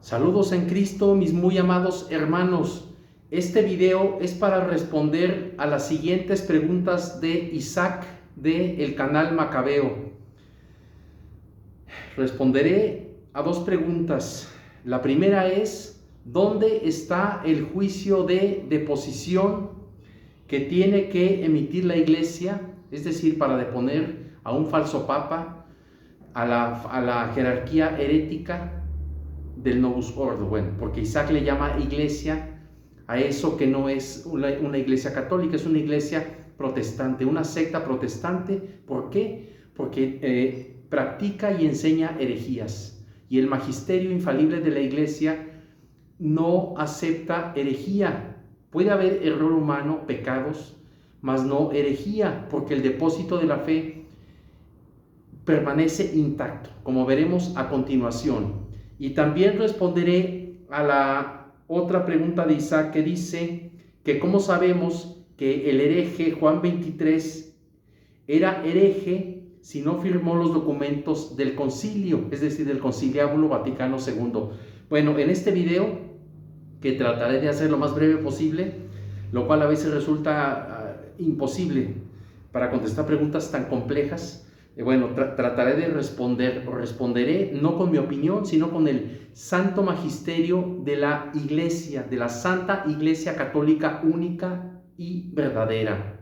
Saludos en Cristo, mis muy amados hermanos. Este video es para responder a las siguientes preguntas de Isaac del canal Macabeo. Responderé a dos preguntas. La primera es: ¿dónde está el juicio de deposición que tiene que emitir la iglesia? Es decir, para deponer a un falso papa, a la jerarquía herética del Novus Ordo. Bueno, porque Isaac le llama iglesia a eso que no es una iglesia católica, es una iglesia protestante, una secta protestante. ¿Por qué? Porque practica y enseña herejías, y el magisterio infalible de la iglesia no acepta herejía. Puede haber error humano, pecados, mas no herejía, porque el depósito de la fe permanece intacto, como veremos a continuación. Y también responderé a la otra pregunta de Isaac, que dice que cómo sabemos que el hereje Juan 23 era hereje si no firmó los documentos del concilio, es decir, del Conciliábulo Vaticano II. Bueno, en este video, que trataré de hacer lo más breve posible, lo cual a veces resulta imposible para contestar preguntas tan complejas, trataré de responderé no con mi opinión, sino con el santo magisterio de la iglesia, de la Santa Iglesia Católica única y verdadera.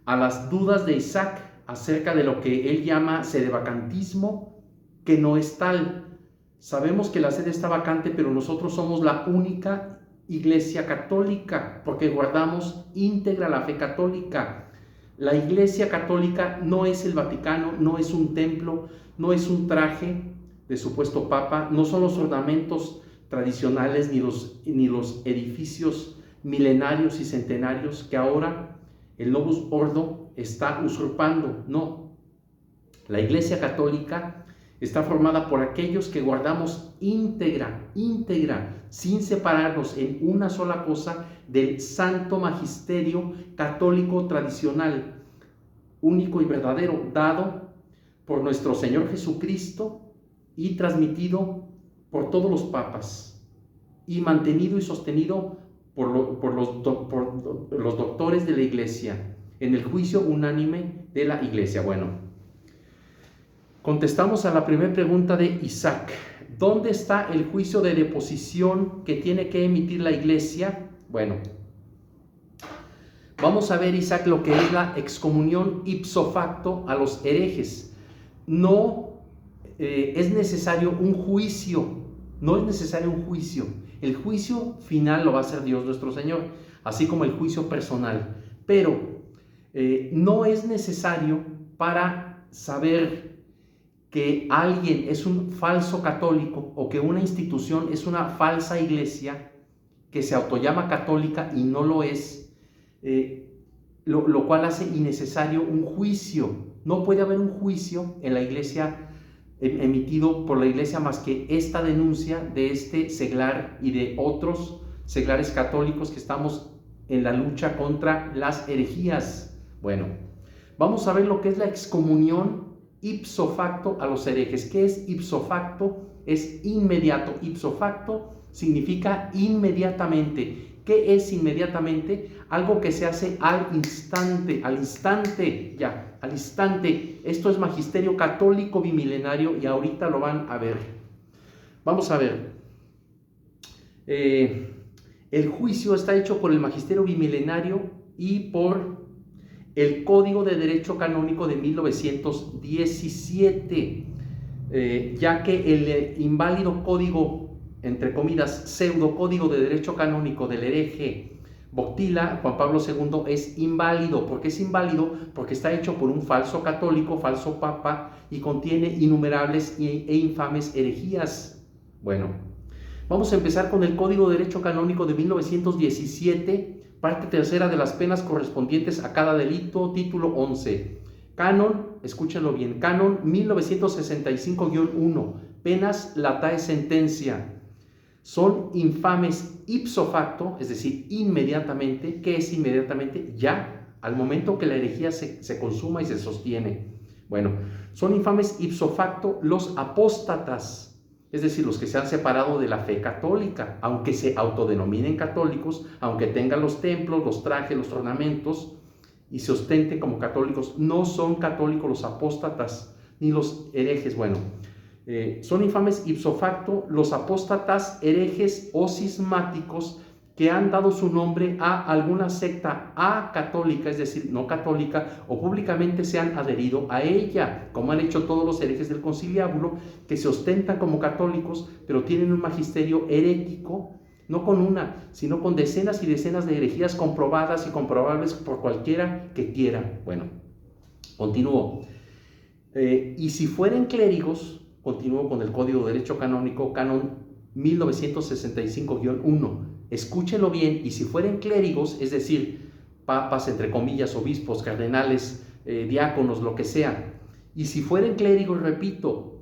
A las dudas de Isaac acerca de lo que él llama sedevacantismo, que no es tal. Sabemos que la sede está vacante, pero nosotros somos la única iglesia católica, porque guardamos íntegra la fe católica. La Iglesia Católica no es el Vaticano, no es un templo, no es un traje de supuesto papa, no son los ornamentos tradicionales ni los edificios milenarios y centenarios que ahora el Novus Ordo está usurpando. No, la Iglesia Católica está formada por aquellos que guardamos íntegra, sin separarnos en una sola cosa del santo magisterio católico tradicional, único y verdadero, dado por nuestro Señor Jesucristo y transmitido por todos los papas y mantenido y sostenido por los doctores de la iglesia en el juicio unánime de la iglesia. Bueno, contestamos a la primera pregunta de Isaac. ¿Dónde está el juicio de deposición que tiene que emitir la iglesia? Bueno, vamos a ver, Isaac, lo que es la excomunión ipso facto a los herejes. No es necesario un juicio, El juicio final lo va a hacer Dios nuestro Señor, así como el juicio personal. Pero no es necesario para saber que alguien es un falso católico o que una institución es una falsa iglesia que se autollama católica y no lo es, lo cual hace innecesario un juicio. No puede haber un juicio en la iglesia emitido por la iglesia más que esta denuncia de este seglar y de otros seglares católicos que estamos en la lucha contra las herejías. Bueno, vamos a ver lo que es la excomunión ipso facto a los herejes. ¿Qué es ipso facto? Es inmediato. Ipso facto significa inmediatamente. ¿Qué es inmediatamente? Algo que se hace al instante. Esto es magisterio católico bimilenario y ahorita lo van a ver. Vamos a ver. El juicio está hecho por el magisterio bimilenario y por el Código de Derecho Canónico de 1917, ya que el inválido código, entre comillas, pseudo código de derecho canónico del hereje Boctila, Juan Pablo II, es inválido. ¿Por qué es inválido? Porque está hecho por un falso católico, falso papa, y contiene innumerables e infames herejías. Bueno, vamos a empezar con el Código de Derecho Canónico de 1917, parte tercera de las penas correspondientes a cada delito, título 11. Canon, escúchenlo bien, Canon 1965-1, penas latae sentencia. Son infames ipso facto, es decir, inmediatamente. ¿Qué es inmediatamente? Ya, al momento que la herejía se consuma y se sostiene. Bueno, son infames ipso facto los apóstatas es decir, los que se han separado de la fe católica, aunque se autodenominen católicos, aunque tengan los templos, los trajes, los ornamentos y se ostenten como católicos, no son católicos los apóstatas ni los herejes. Bueno, son infames ipso facto los apóstatas, herejes o cismáticos que han dado su nombre a alguna secta acatólica, es decir, no católica, o públicamente se han adherido a ella, como han hecho todos los herejes del conciliábulo, que se ostentan como católicos, pero tienen un magisterio herético, no con una, sino con decenas y decenas de herejías comprobadas y comprobables por cualquiera que quiera. Bueno, continúo. Y si fueren clérigos, continúo con el Código de Derecho Canónico, canon 1965-1, escúchenlo bien, y si fueren clérigos, es decir, papas, entre comillas, obispos, cardenales, diáconos, lo que sea, y si fueren clérigos, repito,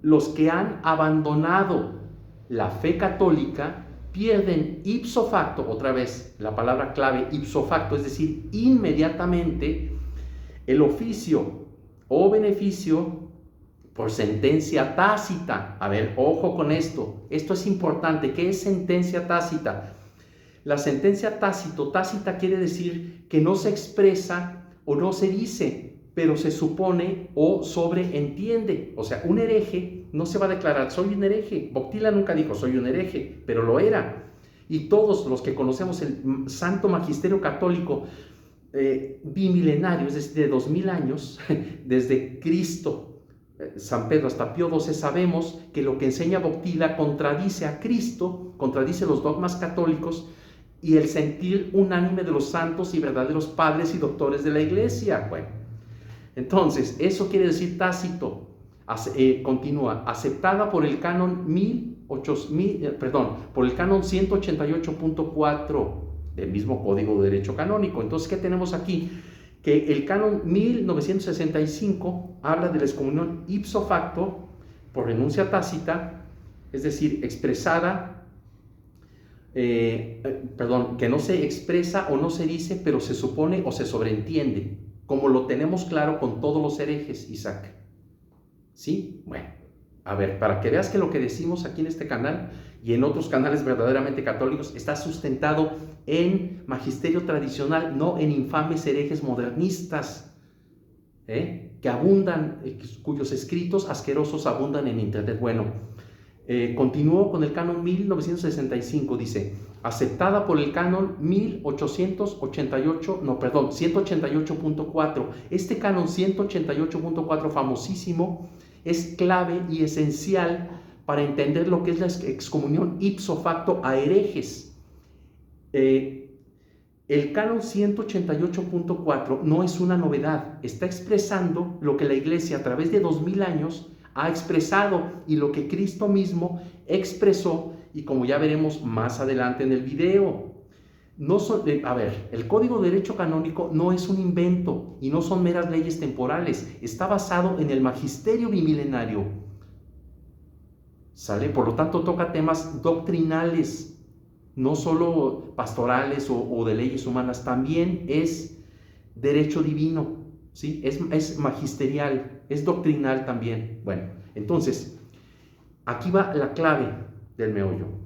los que han abandonado la fe católica pierden ipso facto, otra vez la palabra clave, ipso facto, es decir, inmediatamente el oficio o beneficio por sentencia tácita. A ver, ojo con esto. Esto es importante. ¿Qué es sentencia tácita? La sentencia tácita quiere decir que no se expresa o no se dice, pero se supone o sobreentiende. O sea, un hereje no se va a declarar, soy un hereje. Boctila nunca dijo, soy un hereje, pero lo era. Y todos los que conocemos el santo magisterio católico bimilenario, es decir, de 2000 años, desde Cristo, San Pedro hasta Pío XII, sabemos que lo que enseña Boctila contradice a Cristo, contradice los dogmas católicos y el sentir unánime de los santos y verdaderos padres y doctores de la Iglesia. Bueno, entonces, eso quiere decir tácito. Continúa, aceptada por el canon 188.4 del mismo Código de Derecho Canónico. Entonces, ¿qué tenemos aquí? Que el canon 1965 habla de la excomunión ipso facto por renuncia tácita, es decir, expresada, que no se expresa o no se dice, pero se supone o se sobreentiende, como lo tenemos claro con todos los herejes, Isaac. ¿Sí? Bueno, a ver, para que veas que lo que decimos aquí en este canal y en otros canales verdaderamente católicos está sustentado en magisterio tradicional, no en infames herejes modernistas, que abundan, cuyos escritos asquerosos abundan en internet. Bueno, continúo con el canon 1965, dice, aceptada por el canon 188.4. Este canon 188.4, famosísimo, es clave y esencial para entender lo que es la excomunión ipso facto a herejes. El canon 188.4 no es una novedad, está expresando lo que la Iglesia a través de 2000 años ha expresado y lo que Cristo mismo expresó, y como ya veremos más adelante en el video. El Código de Derecho Canónico no es un invento y no son meras leyes temporales, está basado en el magisterio bimilenario. ¿Sale? Por lo tanto, toca temas doctrinales, no solo pastorales o de leyes humanas, también es derecho divino, ¿sí? Es magisterial, es doctrinal también. Bueno, entonces, aquí va la clave del meollo.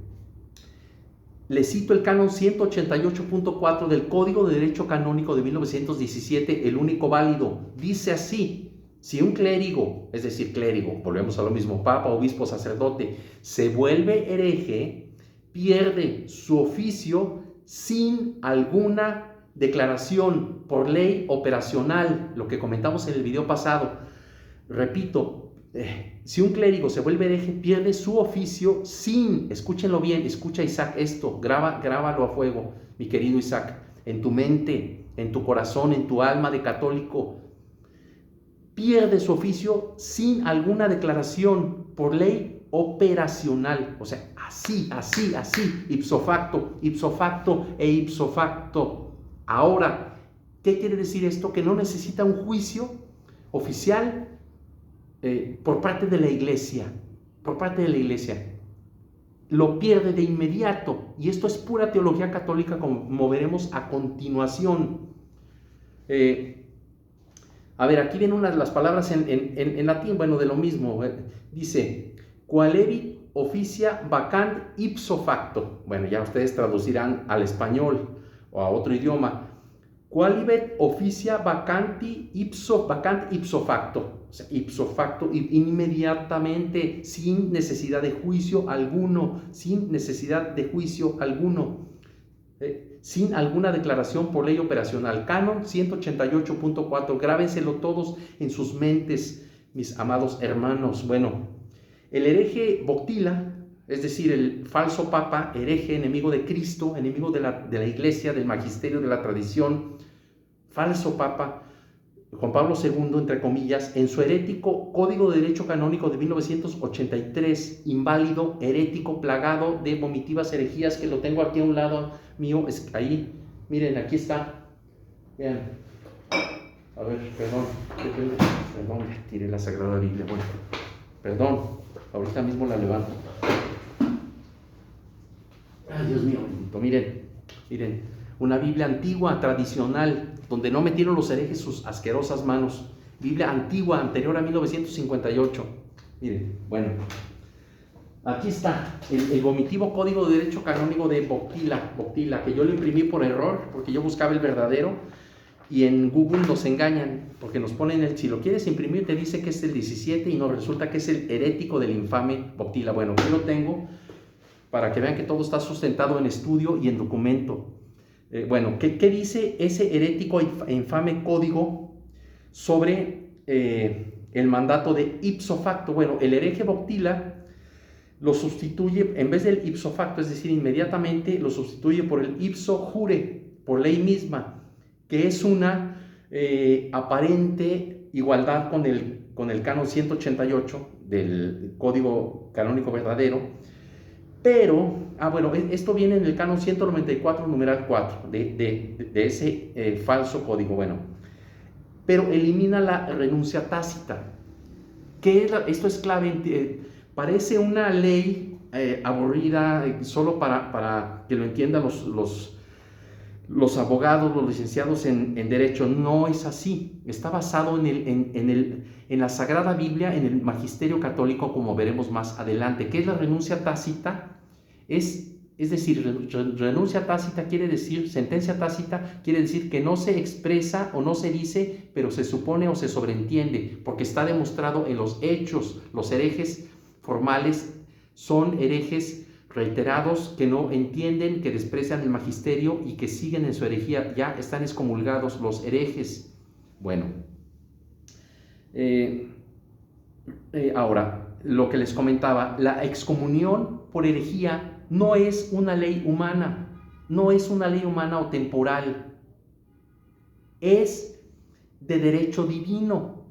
Le cito el canon 188.4 del Código de Derecho Canónico de 1917, el único válido. Dice así: si un clérigo, es decir, clérigo, volvemos a lo mismo, papa, obispo, sacerdote, se vuelve hereje, pierde su oficio sin alguna declaración por ley operacional, lo que comentamos en el video pasado. Repito, si un clérigo se vuelve hereje, pierde su oficio sin, escúchenlo bien, escucha Isaac esto, grábalo a fuego, mi querido Isaac, en tu mente, en tu corazón, en tu alma de católico. Pierde su oficio sin alguna declaración por ley operacional, o sea, así, ipso facto e ipso facto. Ahora, ¿qué quiere decir esto? Que no necesita un juicio oficial por parte de la Iglesia, lo pierde de inmediato, y esto es pura teología católica, como veremos a continuación. A ver, aquí vienen unas de las palabras en latín, bueno, de lo mismo. Dice, qualebit officia vacant ipso facto. Bueno, ya ustedes traducirán al español o a otro idioma. Qualibet officia vacant ipso facto. O sea, ipso facto, inmediatamente, sin necesidad de juicio alguno, sin necesidad de juicio alguno. Sin alguna declaración por ley operacional. Canon 188.4, grábenselo todos en sus mentes, mis amados hermanos. Bueno, el hereje Boctila, es decir, el falso papa, hereje, enemigo de Cristo, enemigo de la iglesia, del magisterio, de la tradición, falso papa, Juan Pablo II, entre comillas, en su herético Código de Derecho Canónico de 1983, inválido, herético, plagado de vomitivas herejías, que lo tengo aquí a un lado mío, ahí, miren, aquí está, vean, a ver, perdón, tiré la Sagrada Biblia, bueno, perdón, ahorita mismo la levanto. Ay, Dios mío, miren, una Biblia antigua, tradicional, donde no metieron los herejes sus asquerosas manos. Biblia antigua, anterior a 1958. Miren, bueno, aquí está el vomitivo Código de Derecho Canónico de Boctila, que yo lo imprimí por error, porque yo buscaba el verdadero, y en Google nos engañan, porque nos ponen si lo quieres imprimir, te dice que es el 17, y no, resulta que es el herético del infame Boctila. Bueno, aquí lo tengo, para que vean que todo está sustentado en estudio y en documento. Bueno, ¿qué dice ese herético e infame código sobre el mandato de ipso facto? Bueno, el hereje Boctila lo sustituye, en vez del ipso facto, es decir, inmediatamente, lo sustituye por el ipso jure, por ley misma, que es una aparente igualdad con el canon 188 del Código Canónico Verdadero. Pero, bueno, esto viene en el canon 194, numeral 4, de ese falso código. Bueno, pero elimina la renuncia tácita. Esto es clave, parece una ley aburrida, solo para que lo entiendan los abogados, los licenciados en Derecho. No es así. Está basado en la Sagrada Biblia, en el magisterio católico, como veremos más adelante. ¿Qué es la renuncia tácita? Es decir, renuncia tácita quiere decir, sentencia tácita quiere decir que no se expresa o no se dice, pero se supone o se sobreentiende, porque está demostrado en los hechos. Los herejes formales son herejes reiterados que no entienden, que desprecian el magisterio y que siguen en su herejía. Ya están excomulgados los herejes. Bueno, ahora, lo que les comentaba, la excomunión por herejía no es una ley humana, no es una ley humana o temporal, es de derecho divino,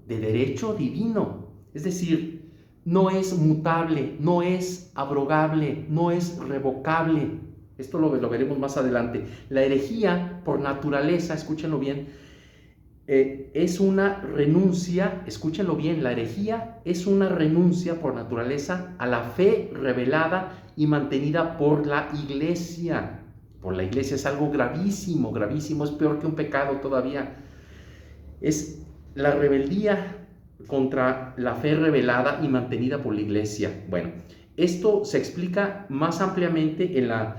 es decir, no es mutable, no es abrogable, no es revocable. Esto lo veremos más adelante. La herejía, por naturaleza, escúchenlo bien, es una renuncia, escúchenlo bien, la herejía es una renuncia por naturaleza a la fe revelada y mantenida por la Iglesia. Por la Iglesia es algo gravísimo, es peor que un pecado todavía. Es la rebeldía contra la fe revelada y mantenida por la Iglesia. Bueno, esto se explica más ampliamente en la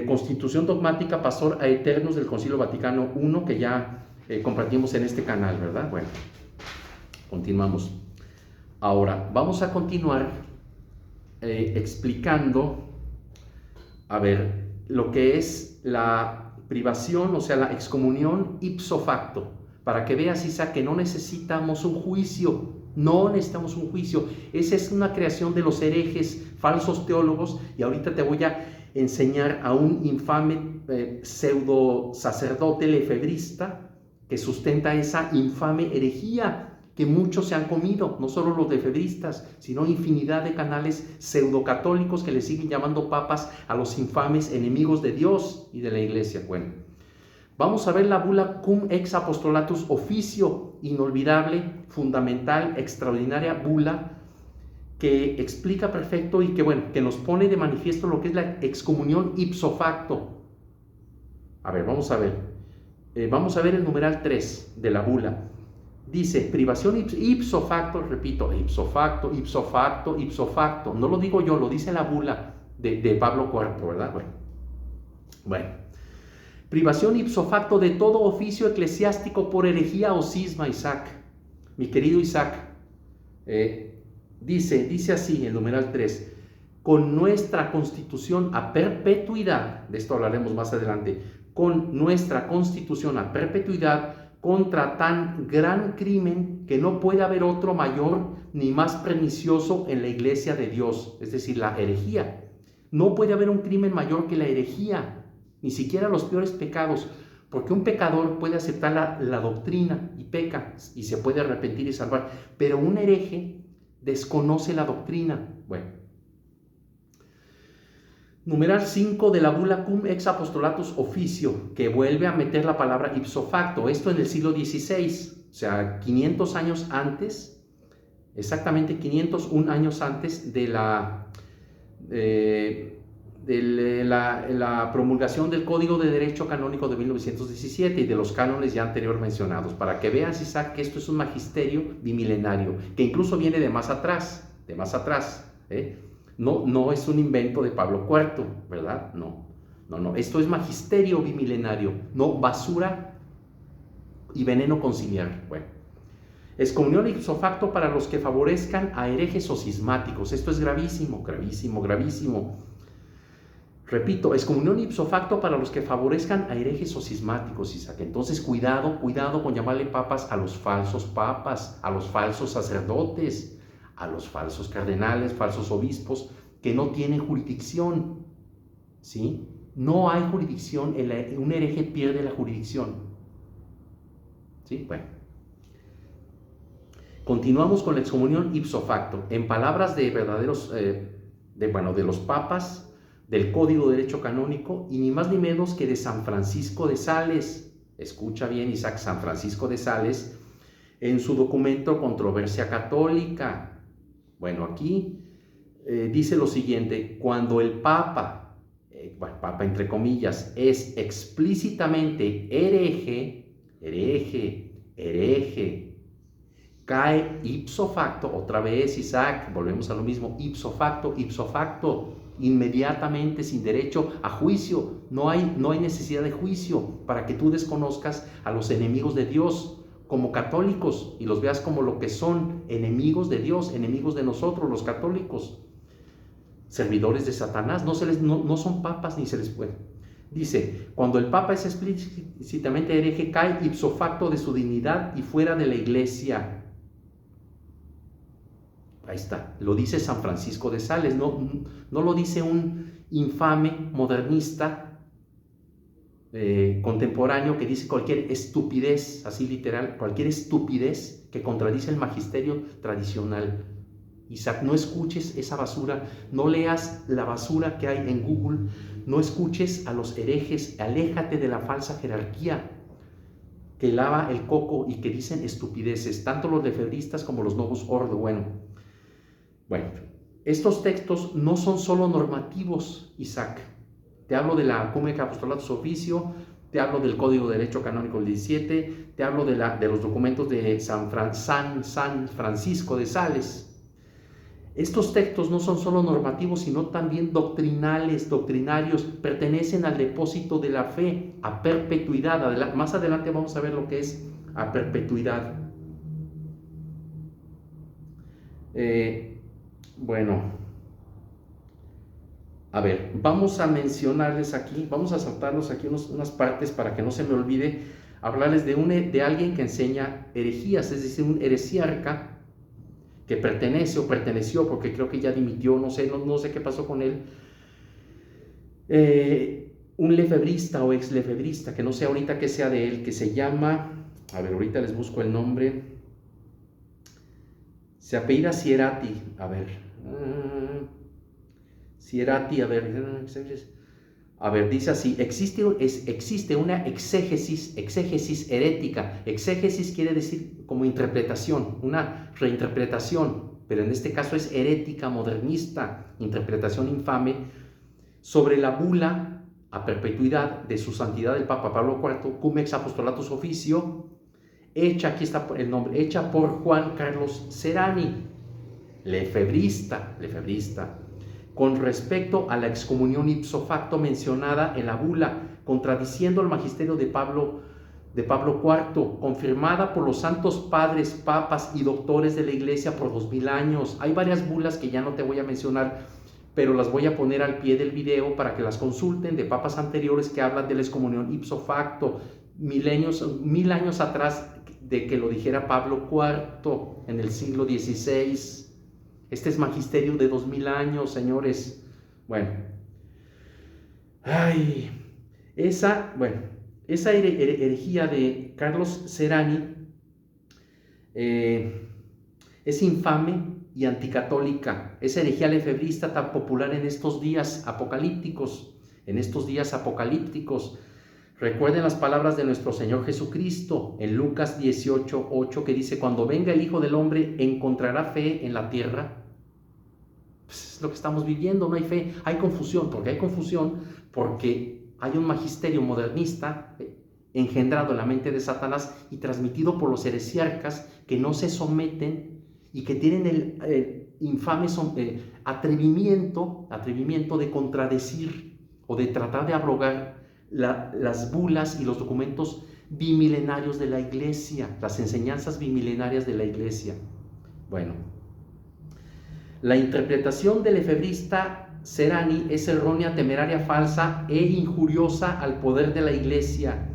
Constitución Dogmática Pastor a Eternos del Concilio Vaticano I, que ya compartimos en este canal, ¿verdad? Bueno, continuamos. Ahora, vamos a continuar explicando, a ver, lo que es la privación, o sea, la excomunión ipso facto, para que veas, Isa, que no necesitamos un juicio, Esa es una creación de los herejes, falsos teólogos, y ahorita te voy a enseñar a un infame pseudo sacerdote lefebrista que sustenta esa infame herejía que muchos se han comido, no solo los lefebristas, sino infinidad de canales pseudocatólicos que le siguen llamando papas a los infames enemigos de Dios y de la Iglesia. Bueno, vamos a ver la bula Cum Ex Apostolatus Officio, inolvidable, fundamental, extraordinaria bula que explica perfecto y que, bueno, que nos pone de manifiesto lo que es la excomunión ipso facto. A ver, vamos a ver el numeral 3 de la bula. Dice, privación ipso facto, repito, ipso facto, ipso facto, ipso facto. No lo digo yo, lo dice la bula de Pablo IV, ¿verdad? Bueno. Privación ipso facto de todo oficio eclesiástico por herejía o cisma, Isaac. Mi querido Isaac, dice así, el numeral 3, con nuestra constitución a perpetuidad, de esto hablaremos más adelante, con nuestra constitución a perpetuidad, contra tan gran crimen que no puede haber otro mayor ni más pernicioso en la iglesia de Dios, es decir, la herejía. No puede haber un crimen mayor que la herejía, ni siquiera los peores pecados, porque un pecador puede aceptar la doctrina y peca y se puede arrepentir y salvar, pero un hereje desconoce la doctrina. Bueno. Numeral 5 de la bula Cum ex apostolatus officio, que vuelve a meter la palabra ipso facto, esto en el siglo XVI, o sea, 500 años antes, exactamente 501 años antes de la promulgación del Código de Derecho Canónico de 1917 y de los cánones ya anterior mencionados, para que veas, Isaac, que esto es un magisterio bimilenario, que incluso viene de más atrás, No es un invento de Pablo IV, ¿verdad? No. Esto es magisterio bimilenario, no basura y veneno conciliar. Bueno. Excomunión ipso facto para los que favorezcan a herejes o cismáticos. Esto es gravísimo, gravísimo, gravísimo. Repito, excomunión ipso facto para los que favorezcan a herejes o cismáticos, Isaac. Entonces, cuidado con llamarle papas a los falsos papas, a los falsos sacerdotes, a los falsos cardenales, falsos obispos, que no tienen jurisdicción, ¿sí? No hay jurisdicción, un hereje pierde la jurisdicción, ¿sí? Bueno. Continuamos con la excomunión ipso facto, en palabras de verdaderos, de los papas, del Código de Derecho Canónico, y ni más ni menos que de San Francisco de Sales. Escucha bien, Isaac, San Francisco de Sales, en su documento Controversia Católica. Bueno, aquí dice lo siguiente: cuando el Papa, Papa entre comillas, es explícitamente hereje, cae ipso facto, otra vez, Isaac, volvemos a lo mismo, ipso facto, inmediatamente, sin derecho a juicio. No hay necesidad de juicio para que tú desconozcas a los enemigos de Dios como católicos y los veas como lo que son, enemigos de Dios, enemigos de nosotros los católicos, servidores de Satanás. No son papas ni se les puede. Dice, cuando el Papa es explícitamente hereje, cae ipso facto de su dignidad y fuera de la iglesia. Ahí está, lo dice San Francisco de Sales, no lo dice un infame modernista contemporáneo que dice cualquier estupidez, así literal, cualquier estupidez que contradice el magisterio tradicional. Isaac, no escuches esa basura, no leas la basura que hay en Google, no escuches a los herejes, aléjate de la falsa jerarquía que lava el coco y que dicen estupideces, tanto los lefebristas como los novus ordo. Bueno, estos textos no son solo normativos, Isaac. Te hablo de la Cum ex apostolatus officio, te hablo del Código de Derecho Canónico del 17, te hablo de los documentos de San Francisco de Sales. Estos textos no son solo normativos, sino también doctrinarios, pertenecen al depósito de la fe, a perpetuidad. Más adelante vamos a ver lo que es a perpetuidad. A ver, vamos a mencionarles aquí, vamos a saltarlos aquí unas partes para que no se me olvide hablarles de alguien que enseña herejías, es decir, un heresiarca que perteneció, porque creo que ya dimitió, no sé qué pasó con él, un lefebrista o ex lefebrista, que no sé ahorita qué sea de él, que se llama, a ver, ahorita les busco el nombre, se apellida Sierati, dice así: existe una exégesis herética. Exégesis quiere decir como interpretación, una reinterpretación, pero en este caso es herética, modernista, interpretación infame, sobre la bula a perpetuidad de su santidad el Papa Pablo IV, Cum ex apostolatus officio, hecha, aquí está el nombre, hecha por Juan Carlos Serani, lefebrista, con respecto a la excomunión ipso facto mencionada en la bula, contradiciendo el magisterio de Pablo IV, confirmada por los santos padres, papas y doctores de la Iglesia por 2000 años. Hay varias bulas que ya no te voy a mencionar, pero las voy a poner al pie del video para que las consulten, de papas anteriores que hablan de la excomunión ipso facto, 1000 años atrás de que lo dijera Pablo IV en el siglo XVI. Este es magisterio de 2000 años, señores. Bueno, esa herejía de Carlos Serani es infame y anticatólica. Esa herejía lefebrista tan popular en estos días apocalípticos. Recuerden las palabras de nuestro Señor Jesucristo en Lucas 18:8, que dice: cuando venga el Hijo del Hombre, ¿encontrará fe en la tierra? Pues es lo que estamos viviendo, no hay fe, hay confusión. ¿Por qué hay confusión? Porque hay un magisterio modernista engendrado en la mente de Satanás y transmitido por los heresiarcas que no se someten y que tienen el infame atrevimiento de contradecir o de tratar de abrogar las bulas y los documentos bimilenarios de la Iglesia, las enseñanzas bimilenarias de la Iglesia. Bueno, la interpretación del efebrista Serani es errónea, temeraria, falsa e injuriosa al poder de la Iglesia.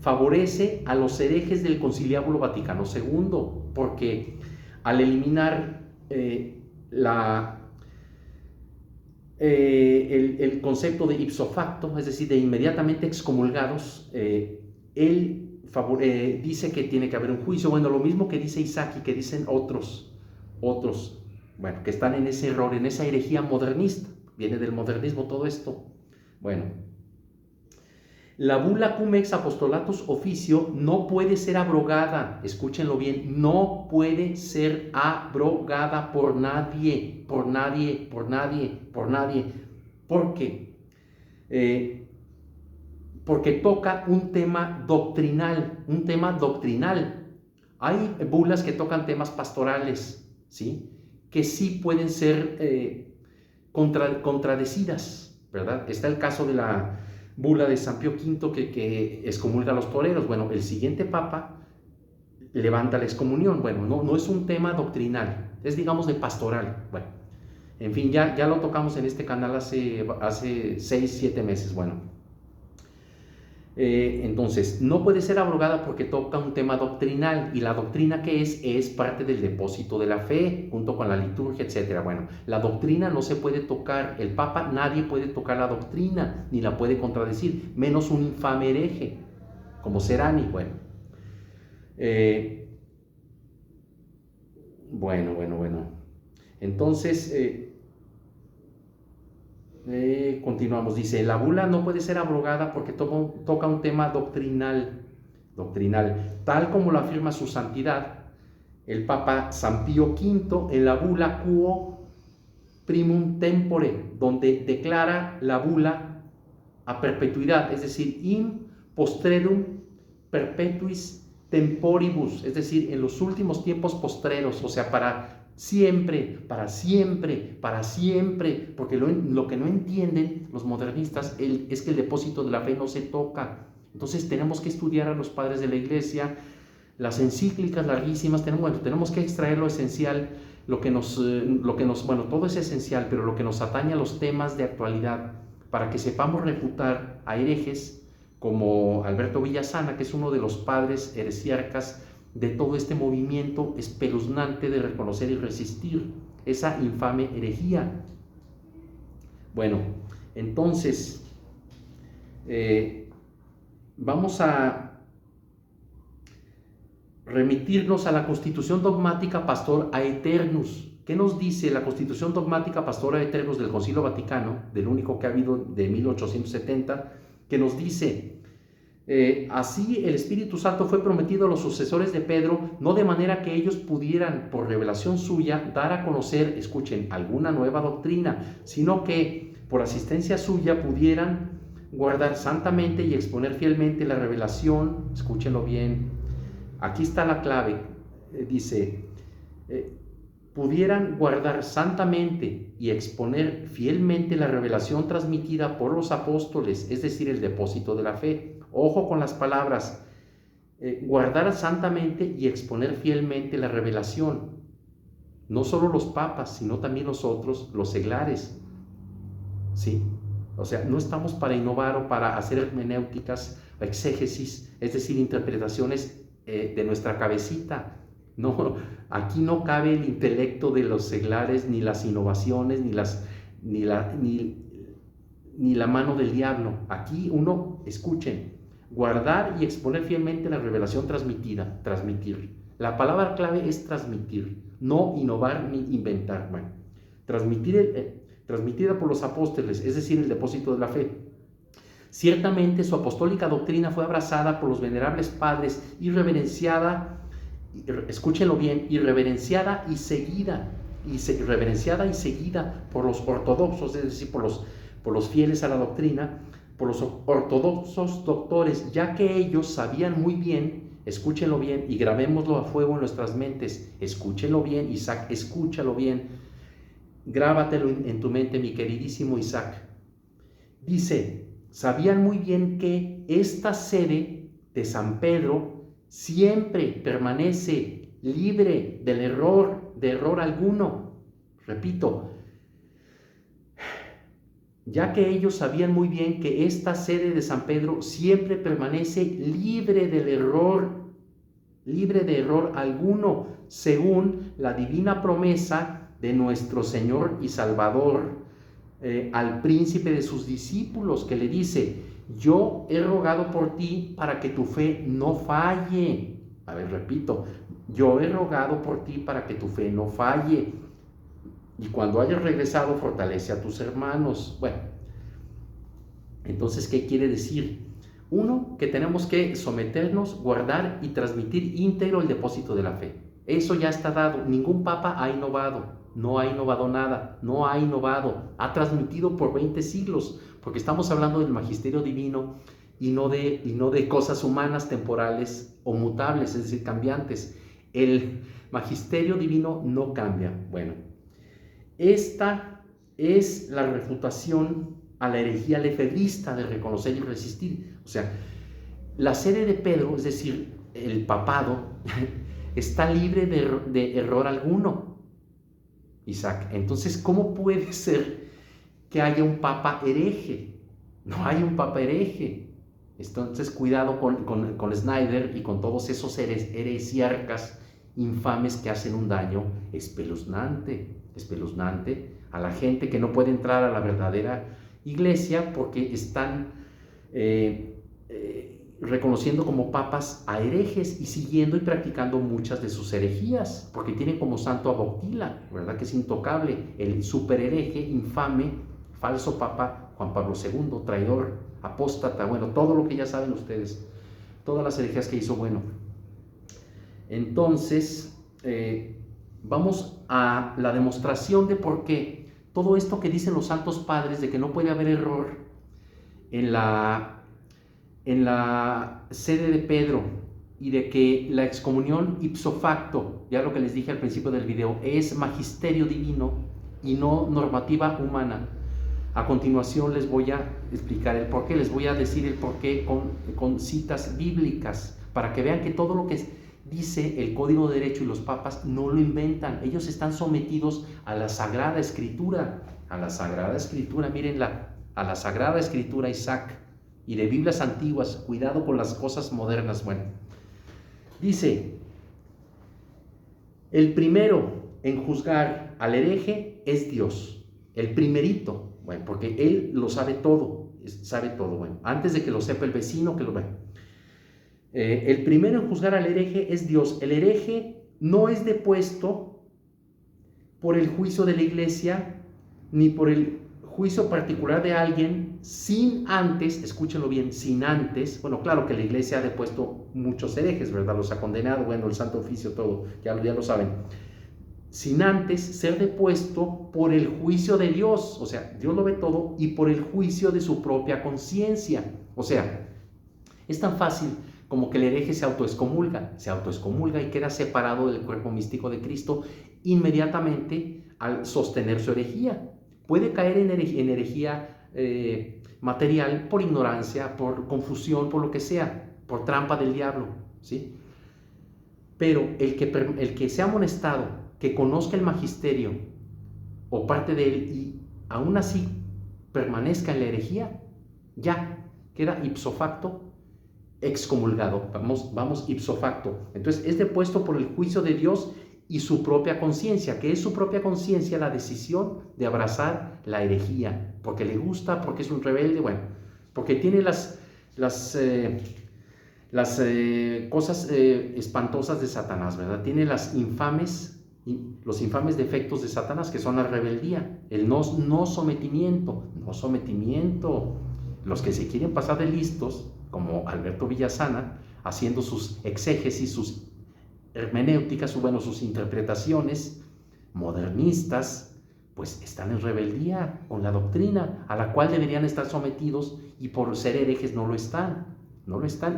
Favorece a los herejes del Conciliábulo Vaticano II, porque al eliminar el concepto de ipso facto, es decir, de inmediatamente excomulgados, él dice que tiene que haber un juicio. Bueno, lo mismo que dice Isaac y que dicen otros, bueno, que están en ese error, en esa herejía modernista. Viene del modernismo todo esto. Bueno, la bula cum ex apostolatus officio no puede ser abrogada, escúchenlo bien, no puede ser abrogada por nadie. ¿Por qué? Porque toca un tema doctrinal, Hay bulas que tocan temas pastorales, ¿sí? Que sí pueden ser contradecidas, ¿verdad? Está el caso de la bula de San Pío V que excomulga a los toreros. Bueno, el siguiente papa levanta la excomunión. Bueno, no es un tema doctrinal, es, digamos, de pastoral. Bueno, en fin, ya lo tocamos en este canal hace 6-7 meses. Bueno, entonces no puede ser abrogada porque toca un tema doctrinal, y la doctrina que es parte del depósito de la fe junto con la liturgia, etcétera. Bueno, la doctrina no se puede tocar, el papa, nadie puede tocar la doctrina ni la puede contradecir, menos un infame hereje como Serani. Bueno, entonces continuamos. Dice: la bula no puede ser abrogada porque toca un tema doctrinal, tal como lo afirma su santidad el Papa San Pío V en la bula Quo Primum Tempore, donde declara la bula a perpetuidad, es decir, in postrerum perpetuis temporibus, es decir, en los últimos tiempos postreros, o sea, para siempre, porque lo que no entienden los modernistas es que el depósito de la fe no se toca. Entonces tenemos que estudiar a los padres de la Iglesia, las encíclicas larguísimas, tenemos que extraer lo esencial, todo es esencial, pero lo que nos atañe a los temas de actualidad, para que sepamos refutar a herejes como Alberto Villasana, que es uno de los padres heresiarcas de todo este movimiento espeluznante de reconocer y resistir esa infame herejía. Bueno, entonces vamos a remitirnos a la Constitución Dogmática Pastor Aeternus. ¿Qué nos dice la Constitución Dogmática Pastor Aeternus del Concilio Vaticano, del único que ha habido de 1870, que nos dice: así el Espíritu Santo fue prometido a los sucesores de Pedro, no de manera que ellos pudieran, por revelación suya, dar a conocer, escuchen, alguna nueva doctrina, sino que por asistencia suya pudieran guardar santamente y exponer fielmente la revelación, escúchenlo bien, aquí está la clave. Dice, pudieran guardar santamente y exponer fielmente la revelación transmitida por los apóstoles, es decir, el depósito de la fe. Ojo con las palabras, guardar santamente y exponer fielmente la revelación. No solo los papas, sino también nosotros, los seglares. ¿Sí? O sea, no estamos para innovar o para hacer hermenéuticas, exégesis, es decir, interpretaciones de nuestra cabecita. No, aquí no cabe el intelecto de los seglares, ni las innovaciones, ni la mano del diablo. Aquí escuchen, guardar y exponer fielmente la revelación transmitida, transmitir. La palabra clave es transmitir, no innovar ni inventar. Bueno, transmitida por los apóstoles, es decir, el depósito de la fe. Ciertamente su apostólica doctrina fue abrazada por los venerables padres y reverenciada, escúchenlo bien, y reverenciada y seguida por los ortodoxos, es decir, por los fieles a la doctrina, por los ortodoxos doctores, ya que ellos sabían muy bien, escúchenlo bien y grabémoslo a fuego en nuestras mentes, escúchenlo bien, Isaac, escúchalo bien, grábatelo en tu mente, mi queridísimo Isaac. Dice, sabían muy bien que esta sede de San Pedro siempre permanece libre de error alguno. Repito, ya que ellos sabían muy bien que esta sede de San Pedro siempre permanece libre de error alguno, según la divina promesa de nuestro Señor y Salvador al príncipe de sus discípulos, que le dice, yo he rogado por ti para que tu fe no falle. A ver, repito, yo he rogado por ti para que tu fe no falle. Y cuando hayas regresado, fortalece a tus hermanos. Bueno, entonces, ¿qué quiere decir? Uno, que tenemos que someternos, guardar y transmitir íntegro el depósito de la fe. Eso ya está dado. Ningún papa ha innovado. No ha innovado nada, no ha innovado, ha transmitido por 20 siglos, porque estamos hablando del magisterio divino y no de cosas humanas, temporales o mutables, es decir, cambiantes. El magisterio divino no cambia. Bueno, esta es la refutación a la herejía lefebrista de reconocer y resistir. O sea, la sede de Pedro, es decir, el papado, está libre de error alguno. Isaac, entonces, ¿cómo puede ser que haya un papa hereje? No hay un papa hereje. Entonces, cuidado con Snyder y con todos esos heresiarcas infames que hacen un daño espeluznante a la gente que no puede entrar a la verdadera iglesia porque están reconociendo como papas a herejes y siguiendo y practicando muchas de sus herejías, porque tienen como santo a Boctila, ¿verdad? Que es intocable, el superhereje, infame, falso papa Juan Pablo II, traidor, apóstata, bueno, todo lo que ya saben ustedes, todas las herejías que hizo. Bueno, entonces vamos a la demostración de por qué todo esto que dicen los santos padres de que no puede haber error en la sede de Pedro y de que la excomunión ipso facto, ya lo que les dije al principio del video, es magisterio divino y no normativa humana. A continuación les voy a explicar el porqué, les voy a decir el porqué con citas bíblicas, para que vean que todo lo que dice el Código de Derecho y los papas no lo inventan, ellos están sometidos a la Sagrada Escritura, mírenla, a la Sagrada Escritura, Isaac, y de Biblias antiguas, cuidado con las cosas modernas. Bueno, dice, el primero en juzgar al hereje es Dios, el primerito, bueno, porque Él lo sabe todo, bueno, antes de que lo sepa el vecino, que lo vea. El primero en juzgar al hereje es Dios. El hereje no es depuesto por el juicio de la iglesia, ni por el juicio particular de alguien, sin antes, escúchenlo bien, sin antes, bueno, claro que la iglesia ha depuesto muchos herejes, ¿verdad? Los ha condenado, bueno, el Santo Oficio, todo, ya lo saben. Sin antes ser depuesto por el juicio de Dios, o sea, Dios lo ve todo, y por el juicio de su propia conciencia. O sea, es tan fácil como que el hereje se autoexcomulga y queda separado del cuerpo místico de Cristo inmediatamente al sostener su herejía. Puede caer en herejía material por ignorancia, por confusión, por lo que sea, por trampa del diablo, ¿sí? Pero el que sea amonestado, que conozca el magisterio o parte de él y aún así permanezca en la herejía, ya queda ipso facto excomulgado. Vamos ipso facto. Entonces es depuesto por el juicio de Dios y su propia conciencia, que es su propia conciencia la decisión de abrazar la herejía, porque le gusta, porque es un rebelde, bueno, porque tiene las cosas espantosas de Satanás, ¿verdad? Tiene los infames defectos de Satanás, que son la rebeldía, el no sometimiento. Los que se quieren pasar de listos, como Alberto Villasana, haciendo sus exégesis, sus hermenéuticas, sus interpretaciones modernistas, pues están en rebeldía con la doctrina a la cual deberían estar sometidos y por ser herejes no lo están,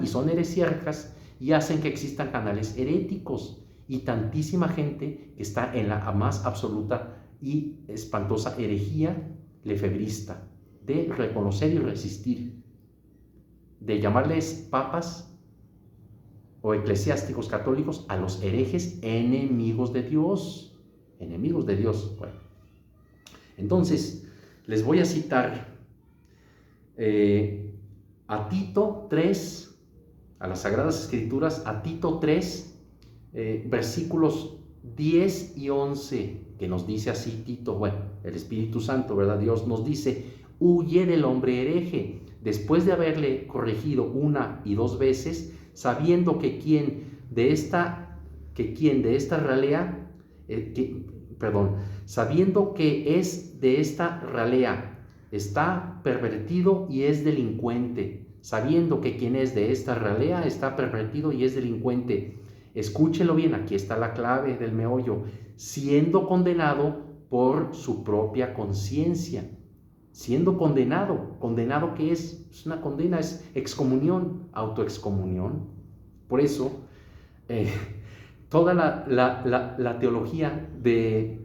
y son heresiarcas y hacen que existan canales heréticos y tantísima gente que está en la más absoluta y espantosa herejía lefebrista de reconocer y resistir, de llamarles papas o eclesiásticos católicos a los herejes enemigos de Dios. Bueno, entonces les voy a citar a Tito 3, a las Sagradas Escrituras, a Tito 3, versículos 10 y 11, que nos dice así Tito, el Espíritu Santo, ¿verdad? Dios nos dice: huye del hombre hereje, después de haberle corregido 1 y 2 veces, sabiendo que quien de esta ralea, sabiendo que es de esta ralea, está pervertido y es delincuente, sabiendo que quien es de esta ralea está pervertido y es delincuente. Escúchelo bien, aquí está la clave del meollo: siendo condenado por su propia conciencia. Siendo condenado. ¿Condenado qué es? Es una condena, es excomunión, autoexcomunión. Por eso, toda la teología de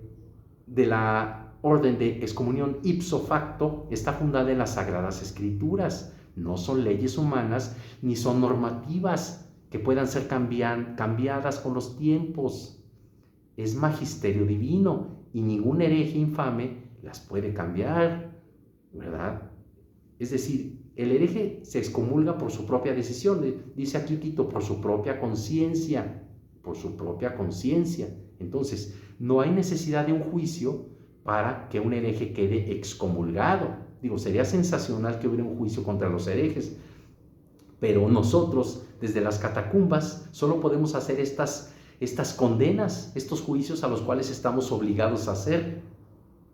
la orden de excomunión ipso facto está fundada en las Sagradas Escrituras. No son leyes humanas ni son normativas que puedan ser cambiadas con los tiempos. Es magisterio divino y ningún hereje infame las puede cambiar, ¿verdad? Es decir, el hereje se excomulga por su propia decisión, dice aquí Tito, por su propia conciencia, Entonces, no hay necesidad de un juicio para que un hereje quede excomulgado. Sería sensacional que hubiera un juicio contra los herejes, pero nosotros, desde las catacumbas, solo podemos hacer estas condenas, estos juicios a los cuales estamos obligados a hacer,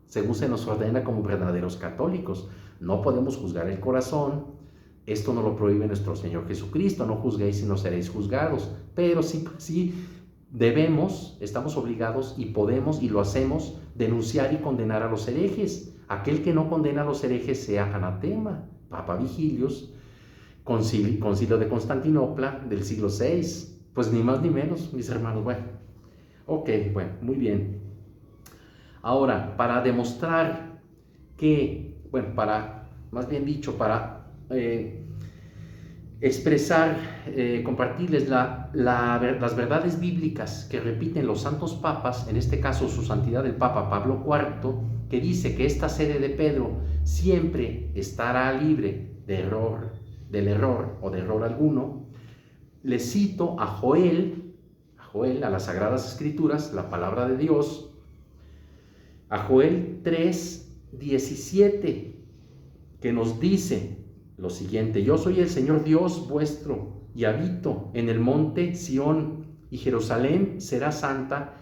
según se nos ordena como verdaderos católicos. No podemos juzgar el corazón. Esto no lo prohíbe nuestro Señor Jesucristo: no juzguéis y no seréis juzgados. Pero sí debemos, estamos obligados y podemos y lo hacemos, denunciar y condenar a los herejes. Aquel que no condena a los herejes sea anatema. Papa Vigilius, Concilio de Constantinopla del siglo VI. Pues ni más ni menos, mis hermanos. Muy bien. Ahora, para demostrar que, para expresar, compartirles las verdades bíblicas que repiten los santos papas, en este caso su santidad el Papa Pablo IV, que dice que esta sede de Pedro siempre estará libre del error o de error alguno. Les cito a Joel, a las Sagradas Escrituras, la palabra de Dios, a Joel 3:17, que nos dice lo siguiente: yo soy el Señor Dios vuestro y habito en el monte Sión, y Jerusalén será santa.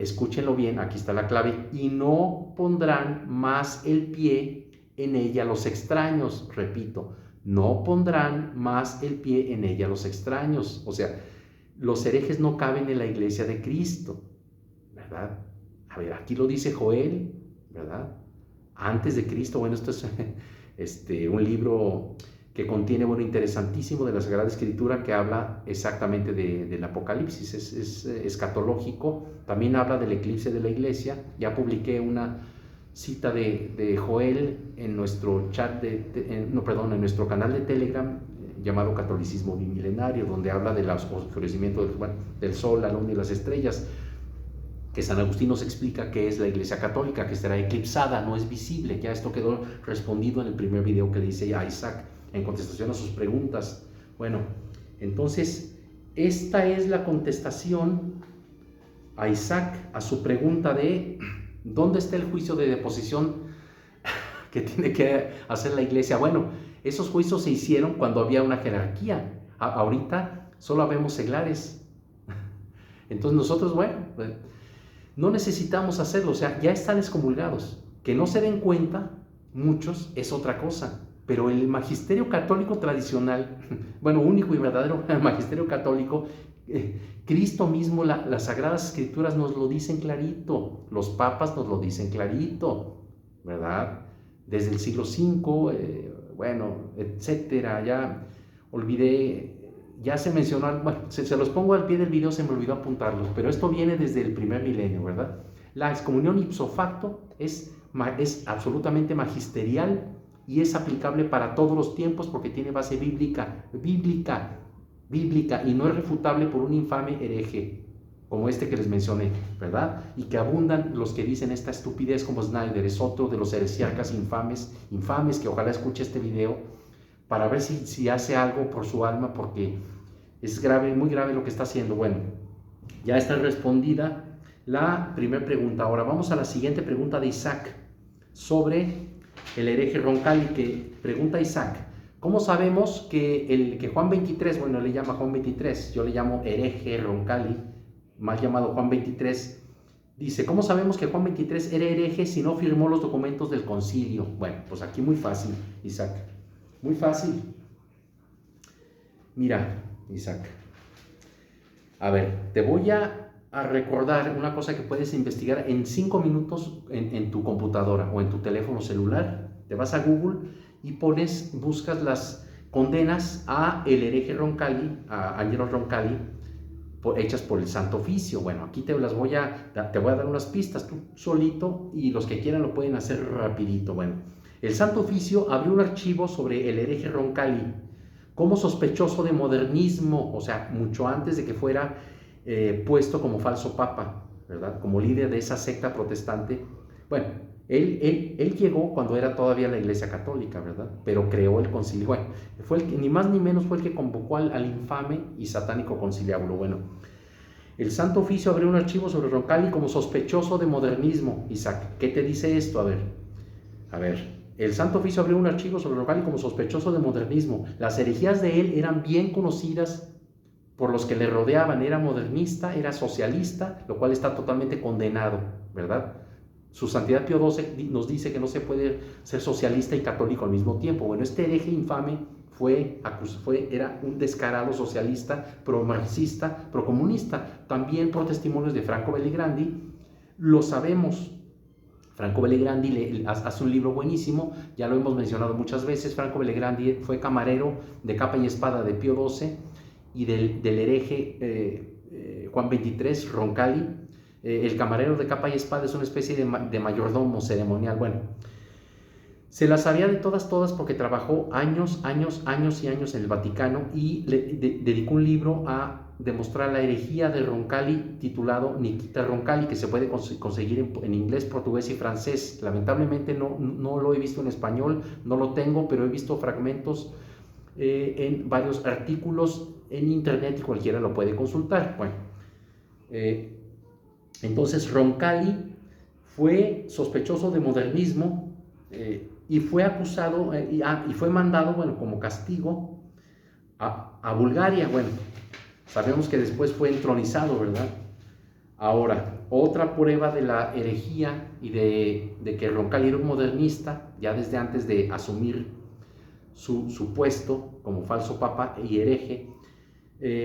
Escúchenlo bien, aquí está la clave: y no pondrán más el pie en ella los extraños. Repito, no pondrán más el pie en ella los extraños. O sea, los herejes no caben en la iglesia de Cristo, ¿verdad? A ver, aquí lo dice Joel, ¿verdad? Antes de Cristo. Esto es un libro que contiene, bueno, interesantísimo de la Sagrada Escritura, que habla exactamente del Apocalipsis, es escatológico. También habla del eclipse de la iglesia. Ya publiqué una cita de Joel en nuestro chat, en nuestro canal de Telegram, llamado Catolicismo Bimilenario, donde habla del oscurecimiento del sol, la luna y las estrellas, que San Agustín nos explica que es la Iglesia Católica, que estará eclipsada, no es visible. Ya esto quedó respondido en el primer video que le hice a Isaac, en contestación a sus preguntas. Bueno, entonces, esta es la contestación a Isaac, a su pregunta de ¿dónde está el juicio de deposición que tiene que hacer la iglesia? Bueno, esos juicios se hicieron cuando había una jerarquía. Ahorita solo habemos seglares. Entonces nosotros, bueno, no necesitamos hacerlo, o sea, ya están excomulgados. Que no se den cuenta, muchos, es otra cosa. Pero el magisterio católico tradicional, bueno, único y verdadero magisterio católico, Cristo mismo, las Sagradas Escrituras nos lo dicen clarito, los papas nos lo dicen clarito, ¿verdad? Desde el siglo V, bueno, etcétera, ya olvidé, ya se mencionó, bueno, se los pongo al pie del video, se me olvidó apuntarlos, pero esto viene desde el primer milenio, ¿verdad? La excomunión ipso facto es absolutamente magisterial y es aplicable para todos los tiempos porque tiene base bíblica, y no es refutable por un infame hereje como este que les mencioné, ¿verdad? Y que abundan los que dicen esta estupidez, como Snyder, es otro de los heresiarcas infames, que ojalá escuche este video para ver si hace algo por su alma, porque es grave, muy grave lo que está haciendo. Bueno, ya está respondida la primera pregunta. Ahora vamos a la siguiente pregunta de Isaac sobre el hereje Roncalli, que pregunta Isaac: ¿cómo sabemos que Juan 23, bueno, le llama Juan 23, yo le llamo hereje Roncalli, mal llamado Juan 23, dice, ¿cómo sabemos que Juan 23 era hereje si no firmó los documentos del concilio? Bueno, pues aquí muy fácil, Isaac, muy fácil. Mira, Isaac, a ver, te voy a recordar una cosa que puedes investigar en 5 minutos en tu computadora o en tu teléfono celular. Te vas a Google y buscas las condenas a el hereje Roncalli, a Angelo Roncalli, hechas por el Santo Oficio. Bueno, aquí te voy a dar unas pistas tú solito, y los que quieran lo pueden hacer rapidito. Bueno, el Santo Oficio abrió un archivo sobre el hereje Roncalli como sospechoso de modernismo, o sea, mucho antes de que fuera puesto como falso papa, ¿verdad? Como líder de esa secta protestante. Bueno, él llegó cuando era todavía la Iglesia Católica, ¿verdad? Pero creó el concilio. Bueno, fue el que, ni más ni menos, fue el que convocó al infame y satánico conciliábulo. Bueno, el Santo Oficio abrió un archivo sobre Roncalli como sospechoso de modernismo. Isaac, ¿qué te dice esto? A ver, el Santo Oficio abrió un archivo sobre Roncalli como sospechoso de modernismo. Las herejías de él eran bien conocidas por los que le rodeaban. Era modernista, era socialista, lo cual está totalmente condenado, ¿verdad? Su Santidad Pío XII nos dice que no se puede ser socialista y católico al mismo tiempo. Bueno, este hereje infame era un descarado socialista, pro-marxista, pro-comunista. También por testimonios de Franco Belligrandi, lo sabemos. Franco Belligrandi hace un libro buenísimo, ya lo hemos mencionado muchas veces. Franco Belligrandi fue camarero de capa y espada de Pío XII y del hereje Juan XXIII, Roncalli. El camarero de capa y espada es una especie de mayordomo ceremonial. Bueno, se las sabía de todas porque trabajó años en el Vaticano, y dedicó un libro a demostrar la herejía de Roncalli, titulado Nikita Roncalli, que se puede conseguir en inglés, portugués y francés. Lamentablemente no lo he visto en español, no lo tengo, pero he visto fragmentos en varios artículos en internet y cualquiera lo puede consultar. Bueno, entonces Roncalli fue sospechoso de modernismo y fue acusado y fue mandado, bueno, como castigo a Bulgaria. Bueno, sabemos que después fue entronizado, ¿verdad? Ahora, otra prueba de la herejía y de que Roncalli era un modernista, ya desde antes de asumir su puesto como falso papa y hereje.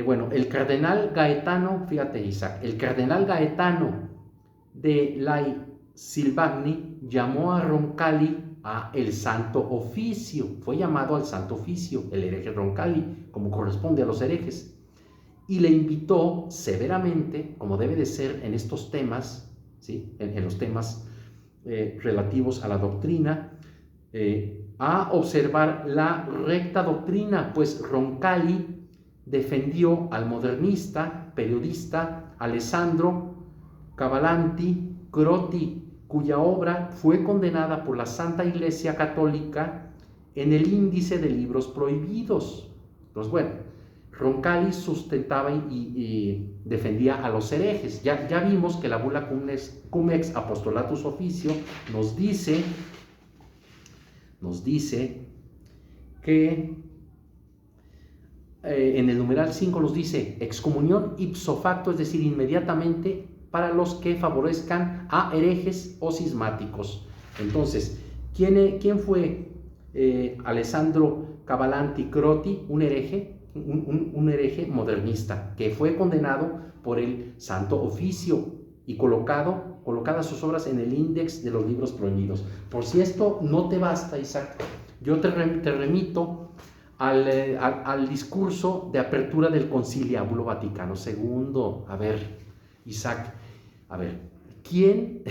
Bueno, el cardenal Gaetano, fíjate Isaac, el cardenal Gaetano de Lai Silvagni llamó a Roncalli a el Santo Oficio, fue llamado al Santo Oficio, el hereje Roncalli, como corresponde a los herejes, y le invitó severamente, como debe de ser en estos temas, ¿sí? en los temas relativos a la doctrina, a observar la recta doctrina, pues Roncalli defendió al modernista, periodista Alessandro Cavalanti Croti, cuya obra fue condenada por la Santa Iglesia Católica en el índice de libros prohibidos. Entonces, bueno, Roncalli sustentaba y defendía a los herejes. Ya vimos que la bula Cum Ex Apostolatus Officio nos dice que en el numeral 5 nos dice excomunión ipso facto, es decir, inmediatamente, para los que favorezcan a herejes o cismáticos. Entonces, ¿quién fue Alessandro Cavalanti Croti? Un hereje, un hereje modernista que fue condenado por el Santo Oficio y colocadas sus obras en el índice de los libros prohibidos. Por si esto no te basta, Isaac, yo te remito al discurso de apertura del Conciliábulo Vaticano II. A ver, Isaac, a ver, ¿quién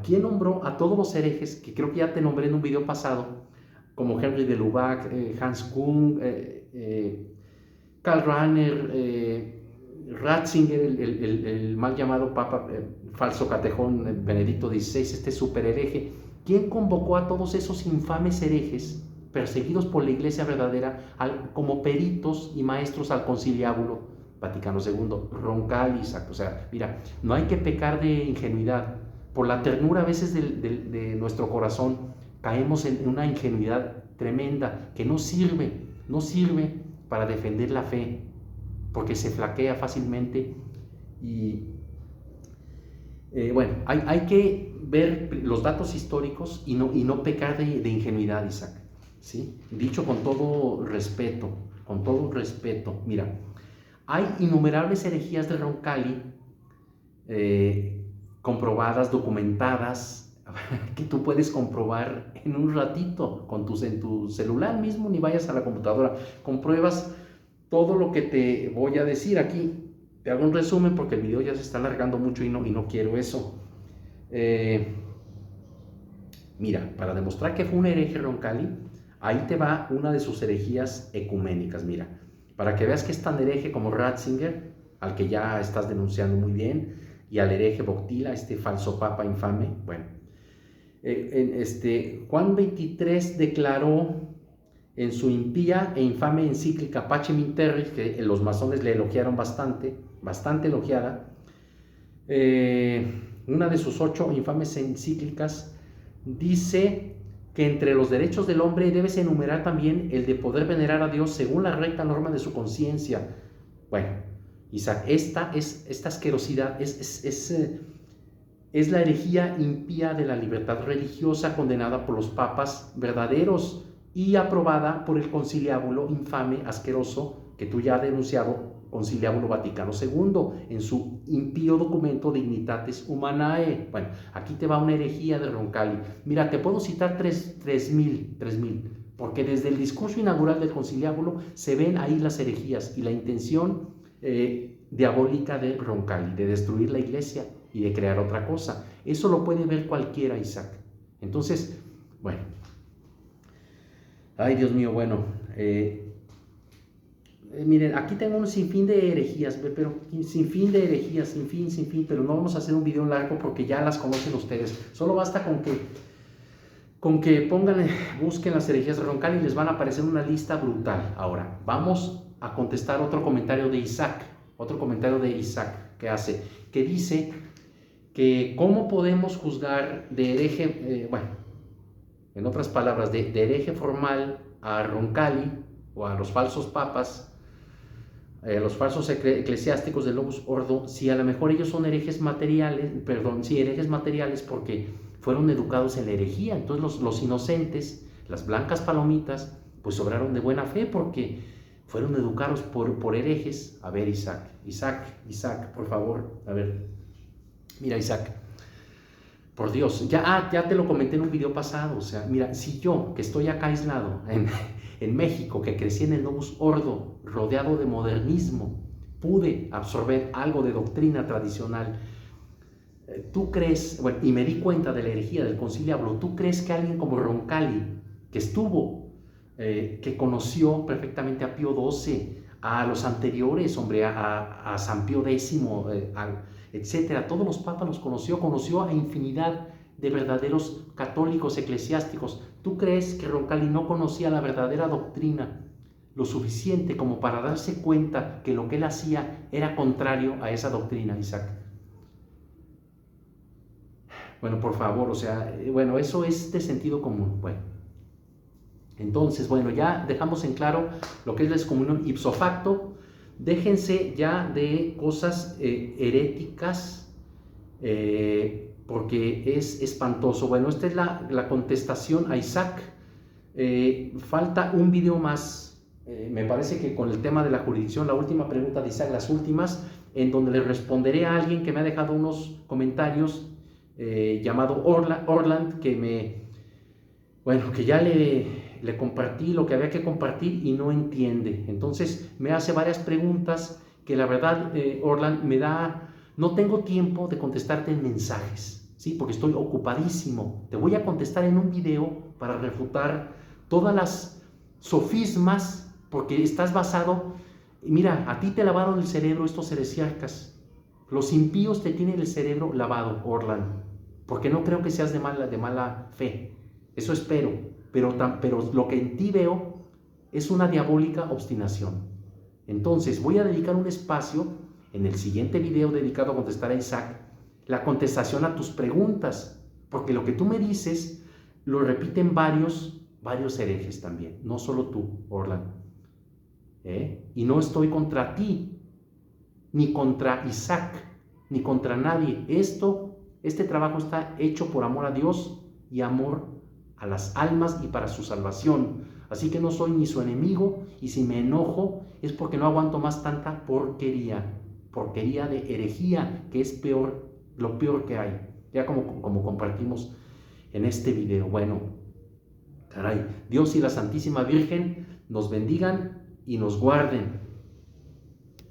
quién nombró a todos los herejes, que creo que ya te nombré en un video pasado, como Henry de Lubac, Hans Kung, Karl Rahner, Ratzinger, el mal llamado Papa falso catejón Benedicto XVI, este super hereje? ¿Quién convocó a todos esos infames herejes perseguidos por la Iglesia verdadera como peritos y maestros al Conciliábulo Vaticano II? Roncalli, Isaac. O sea, mira, no hay que pecar de ingenuidad. Por la ternura a veces de nuestro corazón caemos en una ingenuidad tremenda que no sirve para defender la fe, porque se flaquea fácilmente. Y bueno, hay que ver los datos históricos y no pecar de ingenuidad, Isaac, ¿sí? Dicho con todo respeto, mira, hay innumerables herejías de Roncalli comprobadas, documentadas, que tú puedes comprobar en un ratito en tu celular mismo, ni vayas a la computadora, compruebas todo lo que te voy a decir aquí. Te hago un resumen porque el video ya se está alargando mucho y no quiero eso. Mira, para demostrar que fue un hereje Roncalli, ahí te va una de sus herejías ecuménicas. Mira, para que veas que es tan hereje como Ratzinger, al que ya estás denunciando muy bien, y al hereje Boctila, este falso papa infame. Bueno, Juan XXIII declaró en su impía e infame encíclica Pacem in Terris, que los masones le elogiaron bastante elogiada, una de sus 8 infames encíclicas, dice que entre los derechos del hombre debes enumerar también el de poder venerar a Dios según la recta norma de su conciencia. Bueno, Isaac, esta asquerosidad es la herejía impía de la libertad religiosa condenada por los papas verdaderos y aprobada por el conciliábulo infame, asqueroso, que tú ya has denunciado, Conciliábulo Vaticano II, en su impío documento Dignitatis Humanae. Bueno, aquí te va una herejía de Roncalli. Mira, te puedo citar 3.000, porque desde el discurso inaugural del conciliábulo se ven ahí las herejías y la intención diabólica de Roncalli, de destruir la iglesia y de crear otra cosa. Eso lo puede ver cualquiera, Isaac. Entonces, bueno, ay Dios mío, bueno, miren, aquí tengo un sinfín de herejías, pero sin fin, pero no vamos a hacer un video largo porque ya las conocen ustedes. Solo basta con que busquen las herejías de Roncalli y les van a aparecer una lista brutal. Ahora, vamos a contestar otro comentario de Isaac, que hace, que dice que cómo podemos juzgar de hereje, en otras palabras, de hereje formal a Roncalli o a los falsos papas, los falsos eclesiásticos del Novus Ordo, si a lo mejor ellos son herejes materiales porque fueron educados en la herejía. Entonces los inocentes, las blancas palomitas, pues sobraron de buena fe porque fueron educados por herejes. A ver, Isaac, por favor, a ver, mira, Isaac, por Dios, ya te lo comenté en un video pasado, o sea, mira, si yo, que estoy acá aislado en México, que crecí en el Novus Ordo, rodeado de modernismo, pude absorber algo de doctrina tradicional, ¿tú crees, bueno, y me di cuenta de la herejía del conciliablo, ¿tú crees que alguien como Roncalli, que estuvo, que conoció perfectamente a Pío XII, a los anteriores, hombre, a San Pío X, etcétera, todos los papas los conoció a infinidad de verdaderos católicos eclesiásticos? ¿Tú crees que Roncalli no conocía la verdadera doctrina lo suficiente como para darse cuenta que lo que él hacía era contrario a esa doctrina, Isaac? Bueno, por favor, o sea, bueno, eso es de sentido común. Bueno, entonces, bueno, ya dejamos en claro lo que es la excomunión ipso facto. Déjense ya de cosas heréticas, porque es espantoso. Bueno, esta es la contestación a Isaac. Falta un video más, me parece que con el tema de la jurisdicción, la última pregunta de Isaac, las últimas, en donde le responderé a alguien que me ha dejado unos comentarios, llamado Orland, que ya le compartí lo que había que compartir y no entiende. Entonces me hace varias preguntas que la verdad, Orland, no tengo tiempo de contestarte en mensajes, ¿sí? Porque estoy ocupadísimo. Te voy a contestar en un video para refutar todas las sofismas, porque estás basado, mira, a ti te lavaron el cerebro estos heresiarcas. Los impíos te tienen el cerebro lavado, Orland, porque no creo que seas de mala fe. Eso espero, pero lo que en ti veo es una diabólica obstinación. Entonces voy a dedicar un espacio en el siguiente video dedicado a contestar a Isaac, la contestación a tus preguntas, porque lo que tú me dices lo repiten varios herejes también, no solo tú, Orland. Y no estoy contra ti, ni contra Isaac, ni contra nadie. Este trabajo está hecho por amor a Dios y amor a las almas y para su salvación. Así que no soy ni su enemigo, y si me enojo es porque no aguanto más tanta porquería de herejía, que es lo peor que hay, ya como compartimos en este video. Bueno, caray, Dios y la Santísima Virgen nos bendigan y nos guarden.